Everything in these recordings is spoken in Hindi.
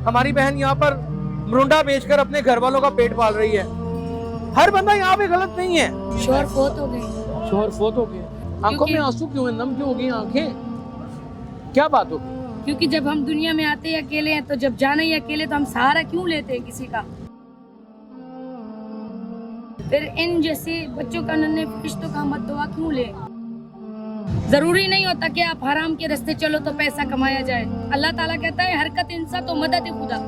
हमारी बहन यहाँ पर मुरुंडा बेचकर अपने घर वालों का पेट पाल रही है। हर बंदा यहाँ पे गलत नहीं है। शोहर फोत हो गए। शोहर फोत हो गए, आंखों में आंसू क्यों है, नम क्यों हो गई आंखें, क्या बात हो गई? क्योंकि जब हम दुनिया में आते हैं अकेले हैं, तो जब जाना ही अकेले तो हम सहारा क्यों लेते हैं किसी का। फिर इन जैसे बच्चों का नन्हे फरिश्तों का मत दुआ क्यों ले। जरूरी नहीं होता कि आप हराम के रास्ते चलो तो पैसा कमाया जाए। अल्लाह ताला कहता है हरकत इंसान तो मदद खुदा,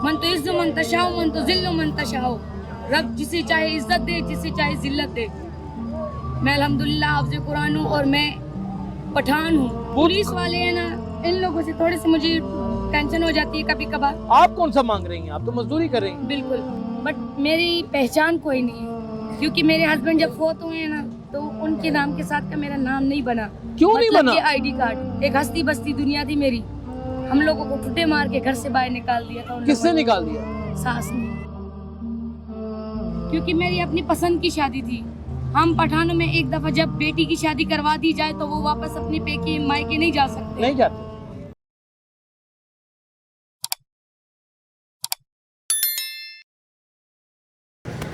मन तो इज्जत मन तशाओ मन तो जिल्लो मन तशाओ। रब जिसे चाहे इज्जत दे, जिसे चाहे जिल्लत दे। मैं अल्हम्दुलिल्लाह हाफ़िज़ कुरान हूँ और मैं पठान हूँ। पुलिस वाले हैं ना, इन लोगों से थोड़ी सी मुझे टेंशन हो जाती है कभी कभार। आप कौन सा मांग रही हैं? आप तो मजदूरी कर रही हैं। बिल्कुल, बट मेरी पहचान कोई नहीं है, क्योंकि मेरे हस्बैंड जब फोत हुए हैं ना, तो उनके नाम के साथ का मेरा नाम नहीं बना। क्यों नहीं बना? ये आईडी कार्ड, एक हस्ती बस्ती दुनिया थी मेरी, हम लोगों को ठुड्डे मार के घर से बाहर निकाल दिया था। किसने निकाल दिया? सास ने, क्योंकि मेरी अपनी पसंद की शादी थी। हम पठानों में एक दफा जब बेटी की शादी करवा दी जाए तो वो वापस अपने पेके मायके नहीं जा सकते। नहीं जाते।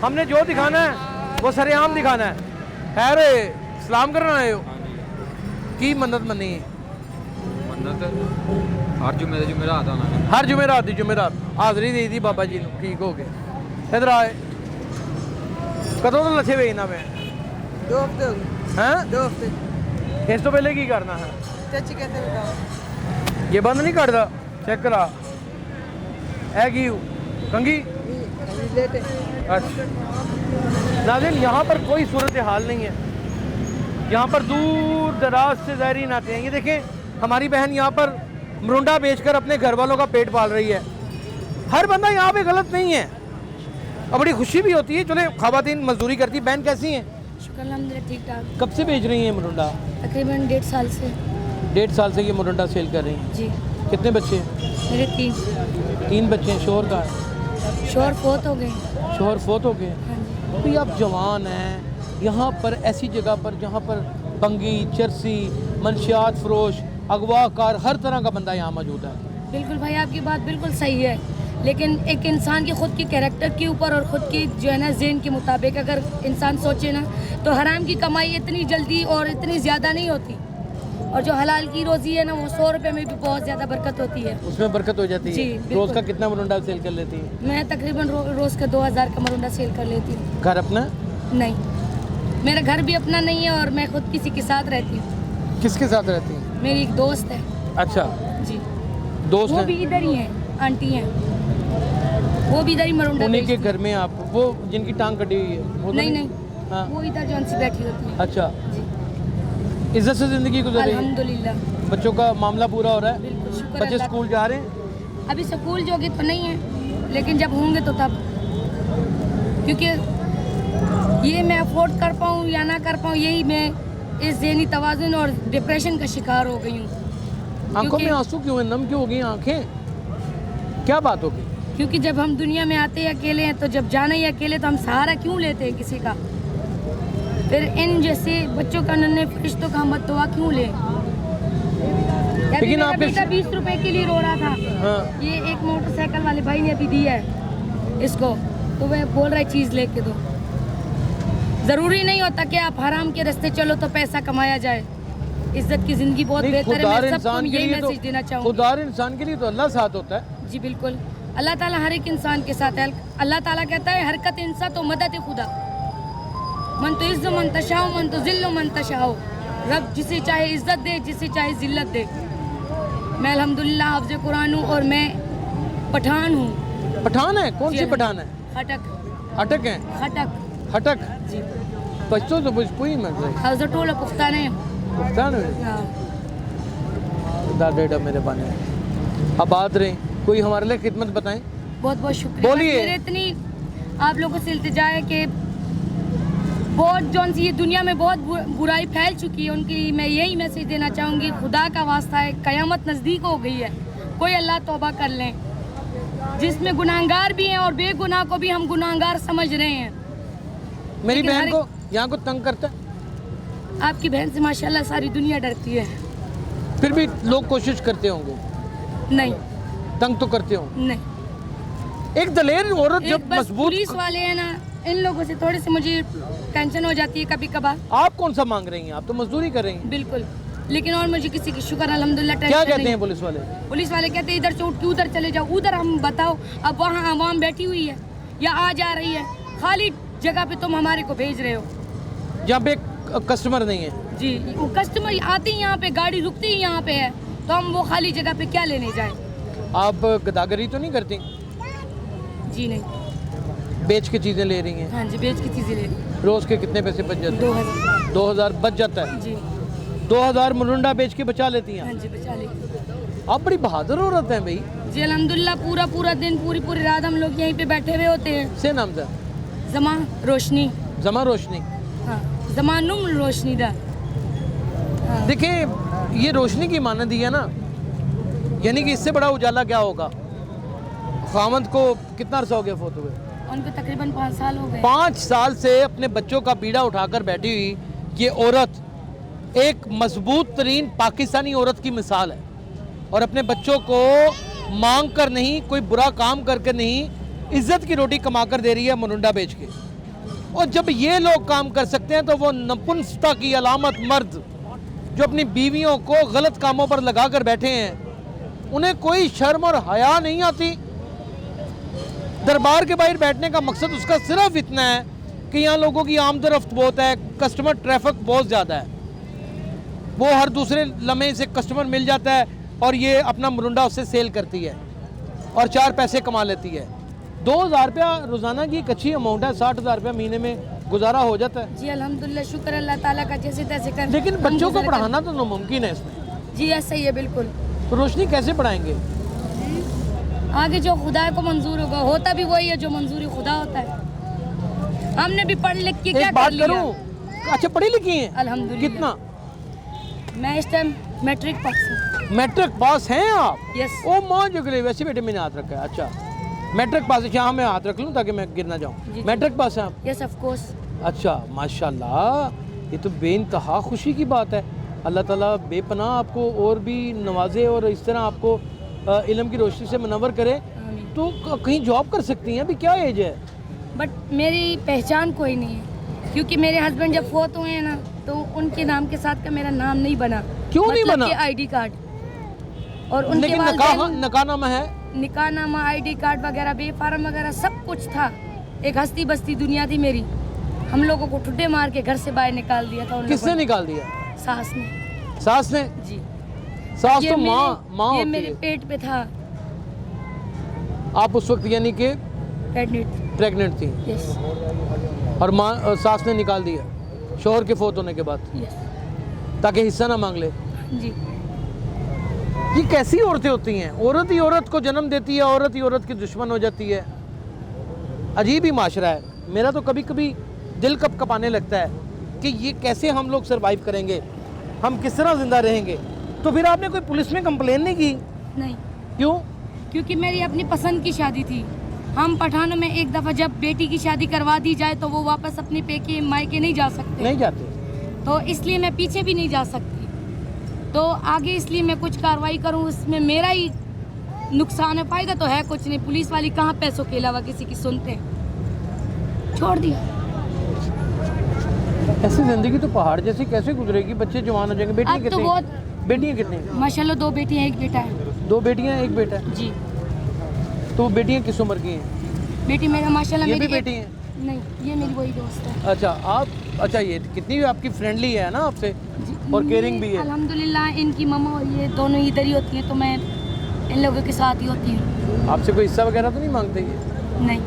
हमने जो दिखाना है वो सरेआम दिखाना है। खैर सलाम करना आए हो की मन्नत मनी है? मन्नत हर जुमेरात आना, हर जुमेरात दी जुमेरात हाजरी दी थी बाबा जी ने, ठीक हो गए। इधर आए कदों तो लच्छे भेजना मैं 2 हफ्ते हो गए। हैं 2 हफ्ते इस तो पहले की करना है? चाची कहते बताओ ये बंद नहीं करता, चेक करा है की कंगी। लेटे। अच्छा नाज़रीन, यहाँ पर कोई सूरत हाल नहीं है। यहाँ पर दूर दराज से ज़ायरीन आते हैं। ये देखें हमारी बहन यहाँ पर मुरुंडा बेचकर अपने घर वालों का पेट पाल रही है। हर बंदा यहाँ पे गलत नहीं है और बड़ी खुशी भी होती है। चले ख़वातीन मजदूरी करती। बहन कैसी हैं? शुक्र अल्हम्दुलिल्लाह ठीक ठाक। कब से बेच रही हैं मुरुंडा? तकरीबन 1.5 साल से। 1.5 साल से ये मुरुंडा सेल कर रही हैं। जी। कितने बच्चे? मेरे 3 बच्चे हैं। शोहर का? शोहर फोत हो गए। शोहर फोत हो गए। हाँ जी। अभी आप जवान हैं, यहाँ पर ऐसी जगह पर जहाँ पर बंगी, चरसी, मंशियात फरोश, अगवाकार, हर तरह का बंदा यहाँ मौजूद है। बिल्कुल भाई, आपकी बात बिल्कुल सही है, लेकिन एक इंसान की खुद की कैरेक्टर के ऊपर और ख़ुद की जो है ना ज़हन के मुताबिक अगर इंसान सोचे ना, तो हराम की कमाई इतनी जल्दी और इतनी ज़्यादा नहीं होती, और जो हलाल की रोज़ी है ना, वो 100 रुपये में भी बहुत ज़्यादा बरकत होती है। उसमें बरकत हो जाती है। जी, बिल्कुल। रोज़ का कितना मुरुंडा सेल कर लेती है? मैं तकरीबन रोज़ का 2000 का मुरुंडा सेल कर लेती हूँ। घर अपना? नहीं, मेरा घर भी अपना नहीं है और मैं खुद किसी के साथ रहती हूँ। किसके साथ रहती हैं? मेरी एक दोस्त है। अच्छा, जी। दोस्त वो हैं? भी इधर ही हैं, आंटी हैं, वो भी इधर ही मुरुंडा उन्हीं के बेचती हैं। घर में आप, वो जिनकी टांग कटी हुई है वो तो नहीं नहीं, हाँ। वो इधर जौन सी बैठी होती है। अच्छा, जी। इज्जत से ज़िंदगी गुजर रही है? अल्हम्दुलिल्लाह, बच्चों का मामला पूरा हो रहा है? बिल्कुल शुक्र बच्चे अल्लाह स्कूल जा रहे हैं? अभी स्कूल जोगे तो नहीं है, लेकिन जब होंगे तो तब, क्योंकि ये मैं अफोर्ड कर पाऊँ या ना कर पाऊँ, यही मैं इस ज़हनी तवाज़ुन और डिप्रेशन का शिकार हो गई हूँ। आंखों में आंसू क्यों है, नम क्यों हो गई आंखें, क्या बात हो गई? क्योंकि जब हम दुनिया में आते हैं अकेले हैं, तो जब जाना ही अकेले तो हम सहारा क्यों लेते हैं किसी का। फिर इन जैसे बच्चों का नन्हे फरिश्तों का मत दुआ क्यों ले। लेकिन मेरा आपके बेटा 20 रुपए के लिए रो रहा था। हाँ। ये एक मोटरसाइकिल वाले भाई ने अभी दिया है इसको, तो वह बोल रहा है चीज़ लेके दो। ज़रूरी नहीं होता कि आप हराम के रास्ते चलो तो पैसा कमाया जाए। इज्जत की ज़िंदगी बहुत बेहतर है। मैं सबको यही मैसेज देना चाहूँगी। खुदार इंसान के लिए तो अल्लाह साथ होता है। जी बिल्कुल, अल्लाह ताला हर एक इंसान के साथ है। अल्लाह ताला कहता है हरकत इंसान तो मदद खुदा, मन तो इज्जत मन तशाओ मन तो जिल्लो मन तशाओ। रब जिसे चाहे इज्जत दे, जिसे चाहे जिल्लत दे। मैं अल्हम्दुलिल्लाह हाफ़िज़ कुरान हूँ और मैं पठान हूँ। पठान है? कौन सी जी। पठान है? खटक। अटक है? खटक। हटक? जी। बच्चों तो भोजपुरी में हाउस टोला पुख्तान है। पुख्तान में हाँ। दादा मेरे बने अब बात रही, कोई हमारे लिए खिदमत बताएं। बहुत बहुत शुक्रिया। बोलिए। मेरे इतनी आप लोगों से इल्तिजा है कि बहुत जौन सी ये दुनिया में बहुत बुराई फैल चुकी है, उनकी मैं यही मैसेज देना चाहूँगी, खुदा का वास्ता है, क़यामत नज़दीक हो गई है, कोई अल्लाह तौबा कर लें। जिसमें गुनाहगार भी हैं और बेगुनाह को भी हम गुनाहगार समझ रहे हैं। मेरी लेकिन बहन को यहाँ को तंग करता है, आपकी बहन से माशाल्लाह सारी दुनिया डरती है। फिर भी लोग कोशिश करते होंगे। नहीं, तंग तो करते हो? नहीं। एक दलेर औरत एक जब बस मजबूत। पुलिस वाले हैं ना, इन लोगों से थोड़ी सी मुझे टेंशन हो जाती है कभी कभार। आप कौन सा मांग रही हैं? आप तो मजदूरी कर रही हैं। बिल्कुल, लेकिन और मुझे किसी की शुक्र अल्हम्दुलिल्लाह क्या टेंशन कहते नहीं। हैं पुलिस वाले? पुलिस वाले कहते हैं इधर से उठ के उधर चले जाओ, उधर हम बताओ। अब वहाँ आवाम बैठी हुई है या आ जा रही है, खाली जगह पे तुम हमारे को भेज रहे हो। जहाँ पे कस्टमर नहीं है। जी, वो कस्टमर आते ही यहाँ पे, गाड़ी रुकती ही यहाँ पे है, तो हम वो खाली जगह पे क्या लेने जाए? आप गदागरी तो नहीं करती? जी नहीं। बेच के चीज़ें ले रही हैं। हाँ जी, बेच की चीजें ले रही। रोज़ के कितने पैसे बच जाते हैं? 2000। 2000 बच जाता है। जी 2000 मुरुंडा बेच के बचा लेती हाँ हैं। जी, बचा ली। आप बड़ी बहादुर औरत हैं भाई। जी अल्हम्दुलिल्लाह, पूरा पूरा दिन पूरी पूरी रात हम लोग यहीं पे बैठे हुए होते हैं। से नाम था जमा रोशनी। जमा रोशनी। हाँ, जमानुम रोशनी दा। हाँ। देखिए ये रोशनी की मानद ही है ना, यानी कि इससे बड़ा उजाला क्या होगा। खामद को कितना अर्सा हो गया फोत हुए? उनको तकरीबन 5 साल हो गए। 5 साल से अपने बच्चों का बीड़ा उठाकर बैठी हुई ये औरत एक मजबूत तरीन पाकिस्तानी औरत की मिसाल है, और अपने बच्चों को मांग कर नहीं, कोई बुरा काम करके नहीं, इज्जत की रोटी कमा कर दे रही है मुरुंडा बेच के। और जब ये लोग काम कर सकते हैं तो वो नपुंसकता की अलामत मर्द जो अपनी बीवियों को गलत कामों पर लगा कर बैठे हैं, उन्हें कोई शर्म और हया नहीं आती। दरबार के बाहर बैठने का मकसद उसका सिर्फ इतना है कि यहाँ लोगों की आमदरफ्त बहुत है, कस्टमर ट्रैफिक बहुत ज़्यादा है, वो हर दूसरे लम्हे से कस्टमर मिल जाता है और ये अपना मुरुंडा उससे सेल करती है और 4 पैसे कमा लेती है। 2000 रुपया रोज़ाना की एक अच्छी अमाउंट है, 60,000 रुपया महीने में गुजारा हो जाता है। जी अल्हम्दुलिल्लाह, शुक्र अल्लाह ताला का, जैसे तैसे कर। लेकिन हम बच्चों को गुजर कर- पढ़ाना तो नामुमकिन है इसमें। जी ऐसा ही है बिल्कुल। तो रोशनी कैसे पढ़ाएंगे? आगे जो खुदा को मंजूर होगा, होता भी वही है जो मंजूरी खुदा होता है। हमने भी पढ़ लिख के क्या एक कर बात लिया? करूं, अच्छा पढ़ी लिखी हैं? अल्हम्दुलिल्लाह। कितना? मैं इस टाइम मैट्रिक पास हूँ। मैट्रिक पास हैं आप? यस। ओ माँ जो गले, वैसे बेटे मैंने हाथ रखा है। अच्छा मैट्रिक पास है, यहाँ मैं हाथ रख लूँ ताकि मैं गिर ना जाऊँ। जी। मैट्रिक पास हैं आप? Yes of course. अच्छा माशाल्लाह, ये तो बेइंतहा खुशी की बात है। अल्लाह ताला बेपनाह आपको और भी नवाजे और इस तरह आपको इल्म की रोशनी से मुनव्वर करे। तो कहीं जॉब कर सकती हैं? अभी क्या एज है? बट मेरी पहचान कोई नहीं है, क्योंकि मेरे हस्बैंड जब फोत हुए हैं ना, तो उनके नाम के साथ का मेरा नाम नहीं बना। क्यों नहीं बना? आईडी कार्ड और उनके लेकिन वालिदैन- नकानामा है। निकाहनामा, आईडी कार्ड वगैरह, बेफार्म वगैरह सब कुछ था। एक हस्ती बस्ती दुनिया थी मेरी। हम लोगों को ठुड्डे मार के घर से बाहर निकाल दिया था उन किसने लोगों ने। निकाल दिया? सास ने। सास ने? जी। सास ये तो मेरे- माँ ये होती मेरे है। पेट पे था, आप उस वक्त यानी कि प्रेग्नेंट। प्रेग्नेंट थी यस और माँ सास ने निकाल दिया शोहर के फोत होने के बाद, यस। ताकि हिस्सा ना मांग ले। जी ये कैसी औरतें होती हैं? औरत ही औरत को जन्म देती है, औरत ही औरत की दुश्मन हो जाती है। अजीब ही माशरा है। मेरा तो कभी कभी दिल कप कपाने लगता है कि ये कैसे हम लोग सरवाइव करेंगे, हम किस तरह ज़िंदा रहेंगे। तो फिर आपने कोई पुलिस में कंप्लेन नहीं की? नहीं, क्यों? क्योंकि मेरी अपनी पसंद की शादी थी। हम पठानों में एक दफ़ा जब बेटी की शादी करवा दी जाए तो वो वापस अपने पेके मायके नहीं जा सकते, नहीं जाते। तो इसलिए मैं पीछे भी नहीं जा सकती। तो आगे इसलिए मैं कुछ कार्रवाई करूं, उसमें मेरा ही नुकसान है, फ़ायदा तो है कुछ नहीं। पुलिस वाली कहाँ पैसों के अलावा किसी की सुनते हैं। छोड़ दिया। ऐसी ज़िंदगी तो पहाड़ जैसी कैसे गुजरेगी? बच्चे जवान हो जाएंगे। बेटियाँ अब तो कितनी? बहुत बेटियाँ कितनी? माशाल्लाह 2 बेटियां 1 बेटा है। 2 बेटियाँ 1 बेटा है। जी। तो बेटियाँ किस उम्र की हैं? बेटी मेरा माशाल्लाह ये भी मेरी बेटी हैं? नहीं, ये मेरी वही दोस्त है। अच्छा आप, अच्छा ये कितनी आपकी फ्रेंडली है ना आपसे, जी, और केयरिंग भी है। अल्हम्दुलिल्लाह इनकी मम्मा और ये दोनों इधर ही होती हैं, तो मैं इन लोगों के साथ ही होती हूँ। आपसे कोई हिस्सा वगैरह तो नहीं मांगते ये? नहीं,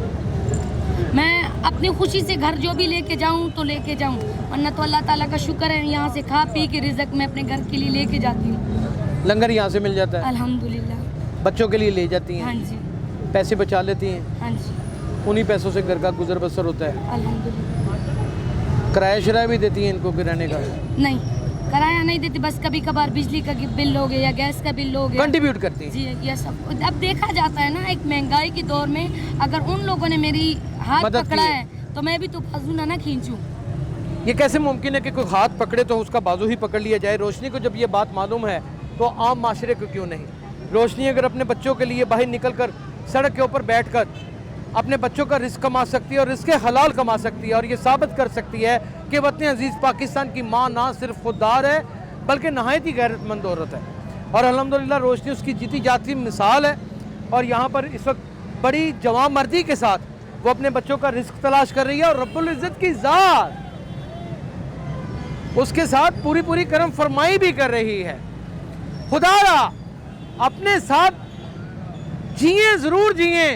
मैं अपनी खुशी से घर जो भी लेके जाऊँ तो लेके जाऊँ, वरना तो अल्लाह ताला का शुक्र है यहाँ से खा पी के रिज़्क मैं अपने घर के लिए लेके जाती हूँ। लंगर यहाँ से मिल जाता है? अल्हम्दुलिल्लाह। बच्चों के लिए ले जाती हाँ हैं, जी, पैसे बचा लेती हैं, हाँ जी, उन्हीं पैसों से घर का गुजर बसर होता है। अल्हम्दुलिल्लाह। किराया शराया भी देती हैं इनको कि रहने का? नहीं, किराया नहीं देती, बस कभी कभार बिजली का बिल हो गया या गैस का बिल हो गया। कंट्रीब्यूट करती हैं? जी, ये सब अब देखा जाता है ना, एक महंगाई के दौर में अगर उन लोगों ने मेरी हाथ मदद पकड़ा की है। है तो मैं भी तो बाजू ना खींचूं। ये कैसे मुमकिन है कि कोई हाथ पकड़े तो उसका बाजू ही पकड़ लिया जाए? रोशनी को जब ये बात मालूम है तो आम माशरे को क्यों नहीं? रोशनी अगर अपने बच्चों के लिए बाहर निकलकर सड़क के ऊपर बैठकर अपने बच्चों का रिस्क कमा सकती है और रिस्क हलाल कमा सकती है और ये साबित कर सकती है कि वतन अजीज़ पाकिस्तान की माँ ना सिर्फ खुददार है बल्कि नहायत ही गैरतमंद औरत है। और अल्हम्दुलिल्लाह रोशनी उसकी जीती जाती मिसाल है। और यहाँ पर इस वक्त बड़ी जवामर्दी के साथ वो अपने बच्चों का रिस्क तलाश कर रही है और रब्बुल इज़्ज़त की ज़ात उसके साथ पूरी पूरी करम फरमाई भी कर रही है। खुदारा अपने साथ जिए, ज़रूर जिए,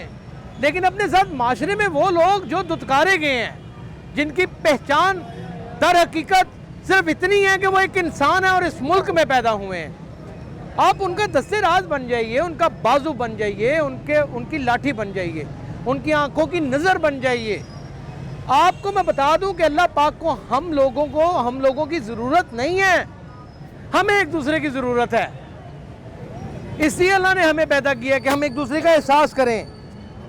लेकिन अपने साथ माशरे में वो लोग जो दुत्कारे गए हैं, जिनकी पहचान दर हकीकत सिर्फ इतनी है कि वो एक इंसान है और इस मुल्क में पैदा हुए हैं, आप उनका दस्ते राज बन जाइए, उनका बाजू बन जाइए, उनकी लाठी बन जाइए, उनकी आंखों की नज़र बन जाइए। आपको मैं बता दूं कि अल्लाह पाक को हम लोगों की ज़रूरत नहीं है, हमें एक दूसरे की ज़रूरत है। इसलिए अल्लाह ने हमें पैदा किया कि हम एक दूसरे का एहसास करें।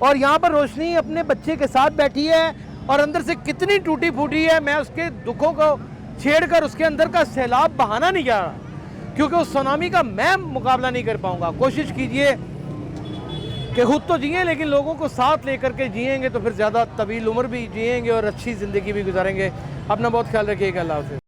और यहाँ पर रोशनी अपने बच्चे के साथ बैठी है और अंदर से कितनी टूटी फूटी है, मैं उसके दुखों को छेड़कर उसके अंदर का सैलाब बहाना नहीं जा रहा, क्योंकि उस सुनामी का मैं मुकाबला नहीं कर पाऊंगा। कोशिश कीजिए कि खुद तो जिए, लेकिन लोगों को साथ लेकर के जिएंगे तो फिर ज़्यादा तवील उम्र भी जिएंगे और अच्छी ज़िंदगी भी गुजारेंगे। अपना बहुत ख्याल रखिएगा। अल्लाह हाफ़िज़।